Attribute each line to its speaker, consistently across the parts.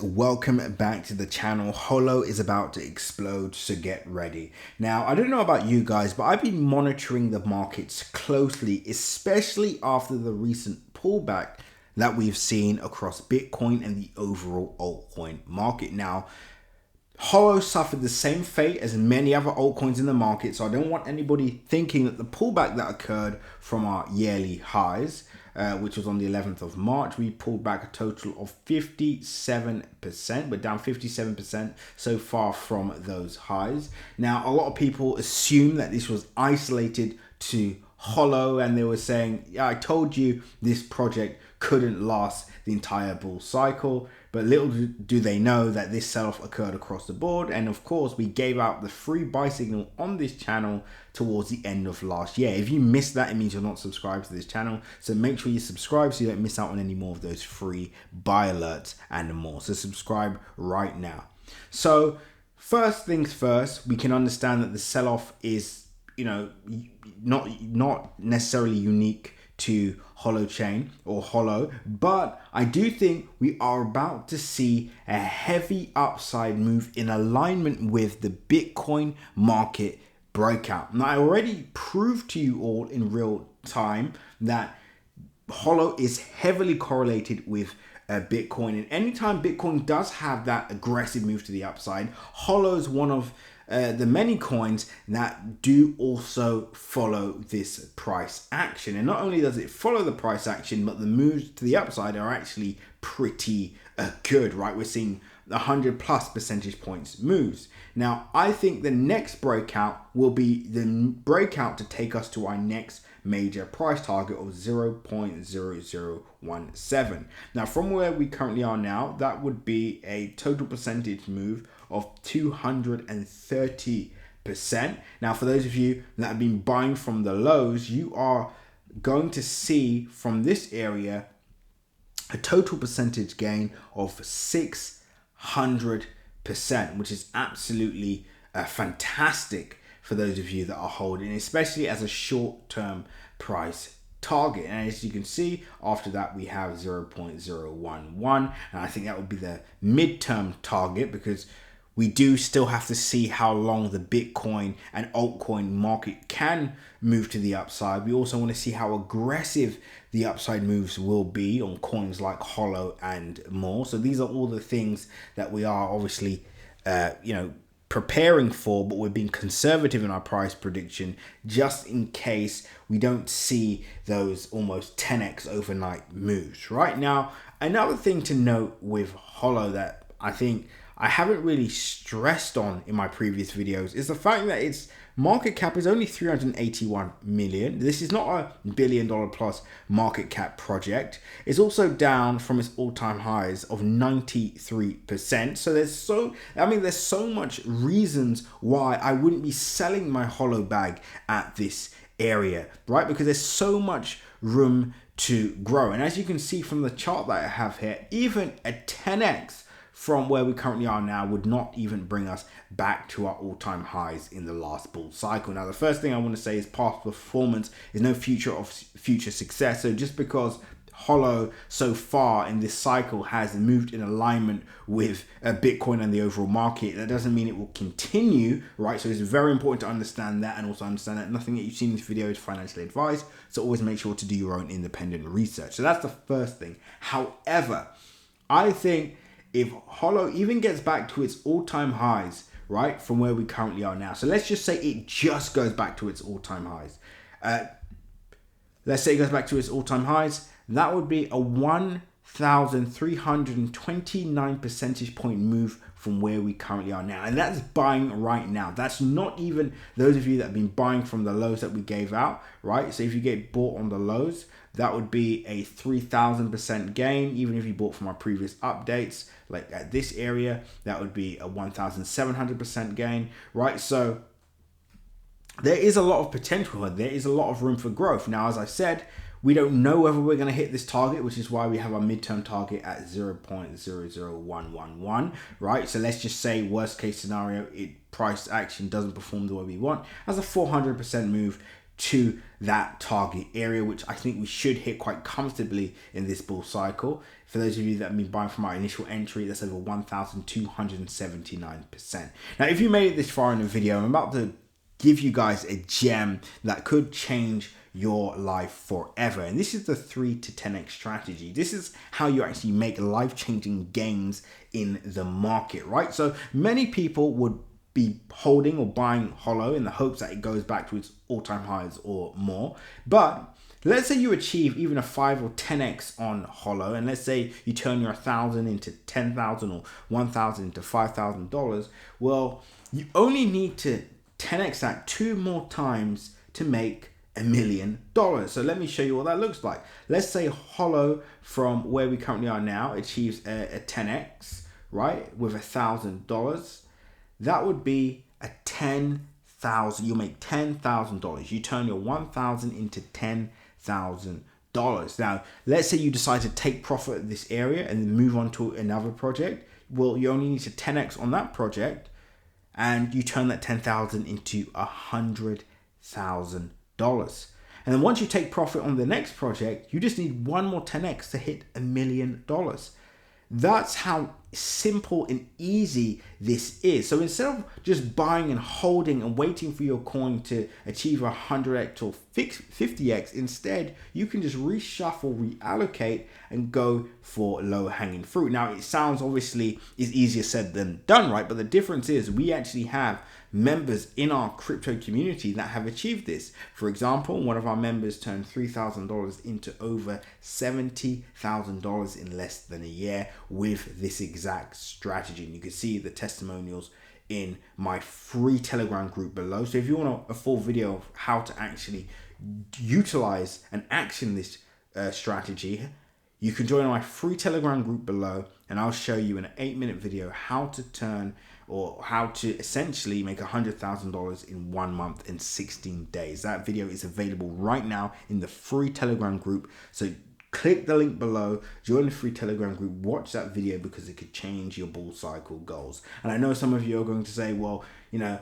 Speaker 1: welcome back to the channel. Holo is about to explode, so get ready. Now, I don't know about you guys, but I've been monitoring the markets closely, especially after the recent pullback that we've seen across Bitcoin and the overall altcoin market. Now, Holo suffered the same fate as many other altcoins in the market, so I don't want anybody thinking that the pullback that occurred from our yearly highs, which was on the 11th of March, we pulled back a total of 57%. We're down 57% so far from those highs. Now, a lot of people assume that this was isolated to Holo, and they were saying, yeah, I told you this project couldn't last the entire bull cycle. But little do they know that this sell-off occurred across the board. And of course, we gave out the free buy signal on this channel towards the end of last year. If you missed that, it means you're not subscribed to this channel. So make sure you subscribe so you don't miss out on any more of those free buy alerts and more. So subscribe right now. So first things first, we can understand that the sell-off is, not necessarily unique to holochain or Holo, but I do think we are about to see a heavy upside move in alignment with the Bitcoin market breakout. Now, I already proved to you all in real time that Holo is heavily correlated with Bitcoin, and anytime Bitcoin does have that aggressive move to the upside, Holo is one of the many coins that do also follow this price action. And not only does it follow the price action, but the moves to the upside are actually pretty good, right? We're seeing 100+ percentage points moves. Now, I think the next breakout will be the breakout to take us to our next major price target of 0.0017. Now, from where we currently are now, that would be a total percentage move of 230%. Now, for those of you that have been buying from the lows, you are going to see from this area a total percentage gain of 600%, which is absolutely fantastic for those of you that are holding, especially as a short-term price target. And as you can see, after that we have 0.011, and I think that would be the midterm target, because we do still have to see how long the Bitcoin and altcoin market can move to the upside. We also want to see how aggressive the upside moves will be on coins like Holo and more. So these are all the things that we are obviously, preparing for, but we're being conservative in our price prediction just in case we don't see those almost 10x overnight moves. Right now, another thing to note with Holo that I think I haven't really stressed on in my previous videos is the fact that its market cap is only 381 million. This is not a $1 billion plus market cap project. It's also down from its all-time highs of 93%. So there's so much reasons why I wouldn't be selling my Holo bag at this area, right? Because there's so much room to grow. And as you can see from the chart that I have here, even a 10x from where we currently are now would not even bring us back to our all-time highs in the last bull cycle. Now, the first thing I want to say is past performance is no future of future success. So just because Holo so far in this cycle has moved in alignment with Bitcoin and the overall market, that doesn't mean it will continue, right? So it's very important to understand that, and also understand that nothing that you've seen in this video is financial advice. So always make sure to do your own independent research. So that's the first thing. However, I think if Holo even gets back to its all-time highs, right, from where we currently are now. So let's just say it just goes back to its all-time highs. Let's say it goes back to its all-time highs. That would be a 1,329 percentage point move from where we currently are now. And that's buying right now. That's not even those of you that have been buying from the lows that we gave out, right? So if you get bought on the lows, that would be a 3,000% gain. Even if you bought from our previous updates, like at this area, that would be a 1,700% gain, right? So there is a lot of potential here. There is a lot of room for growth. Now, as I said, we don't know whether we're going to hit this target, which is why we have our midterm target at 0.00111, right? So let's just say worst case scenario, price action doesn't perform the way we want. As a 400% move to that target area, which I think we should hit quite comfortably in this bull cycle. For those of you that have been buying from our initial entry, that's over 1,279%. Now, if you made it this far in the video, I'm about to give you guys a gem that could change your life forever. And this is the 3 to 10x strategy. This is how you actually make life-changing gains in the market, right? So many people would be holding or buying Holo in the hopes that it goes back to its all-time highs or more. But let's say you achieve even a 5 or 10x on Holo, and let's say you turn your 1,000 into 10,000 or 1,000 into $5,000. Well, you only need to 10x that 2 more times to make $1 million. So let me show you what that looks like. Let's say Holo from where we currently are now achieves a 10x, right, with $1,000. That would be a 10,000. You make $10,000. You turn your 1,000 into $10,000. Now, let's say you decide to take profit of this area and then move on to another project. Well, you only need to 10x on that project, and you turn that 10,000 into $100,000. And then once you take profit on the next project, you just need one more 10x to hit $1 million. That's how simple and easy this is. So instead of just buying and holding and waiting for your coin to achieve 100x or 50x, instead you can just reshuffle, reallocate, and go for low hanging fruit. Now, it sounds obviously is easier said than done, right? But the difference is we actually have members in our crypto community that have achieved this. For example, one of our members turned $3,000 into over $70,000 in less than a year with this exact strategy. And you can see the testimonials in my free Telegram group below. So if you want a full video of how to actually utilize and action this strategy, you can join my free Telegram group below, and I'll show you in an 8-minute video how to turn or how to essentially make $100,000 in 1 month and 16 days. That video is available right now in the free Telegram group. So click the link below, join the free Telegram group, watch that video because it could change your bull cycle goals. And I know some of you are going to say, well, you know,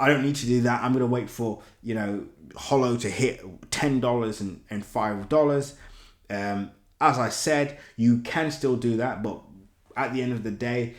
Speaker 1: I don't need to do that. I'm going to wait for, you know, Holo to hit $10 and $5. As I said, you can still do that, but at the end of the day,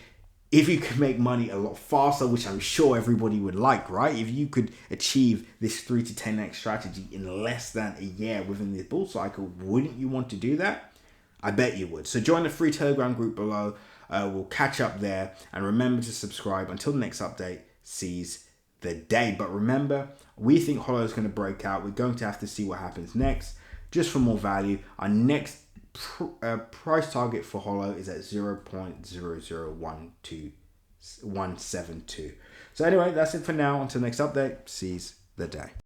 Speaker 1: if you could make money a lot faster, which I'm sure everybody would like, right? If you could achieve this 3 to 10x strategy in less than a year within the bull cycle, wouldn't you want to do that? I bet you would. So join the free Telegram group below. We'll catch up there. And remember to subscribe. Until the next update, seize the day. But remember, we think Holo is going to break out. We're going to have to see what happens next. Just for more value, our next price target for Holo is at 0.0012172. So anyway, that's it for now. Until next update, seize the day.